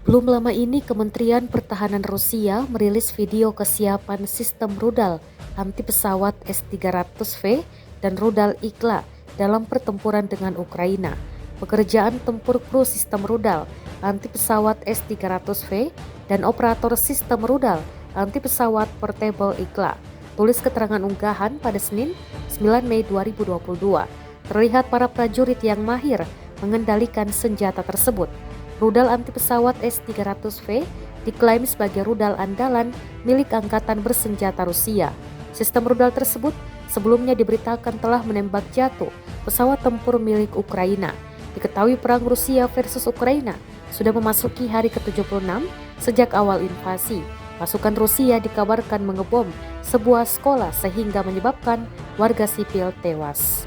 Belum lama ini Kementerian Pertahanan Rusia merilis video kesiapan sistem rudal anti pesawat S-300V dan rudal Ikla dalam pertempuran dengan Ukraina. Pekerjaan tempur kru sistem rudal anti pesawat S-300V dan operator sistem rudal anti pesawat portable Ikla. Tulis keterangan unggahan pada Senin 9 Mei 2022. Terlihat para prajurit yang mahir mengendalikan senjata tersebut. Rudal anti pesawat S-300V diklaim sebagai rudal andalan milik Angkatan Bersenjata Rusia. Sistem rudal tersebut sebelumnya diberitakan telah menembak jatuh pesawat tempur milik Ukraina. Diketahui perang Rusia versus Ukraina sudah memasuki hari ke-76 sejak awal invasi. Pasukan Rusia dikabarkan mengebom sebuah sekolah sehingga menyebabkan warga sipil tewas.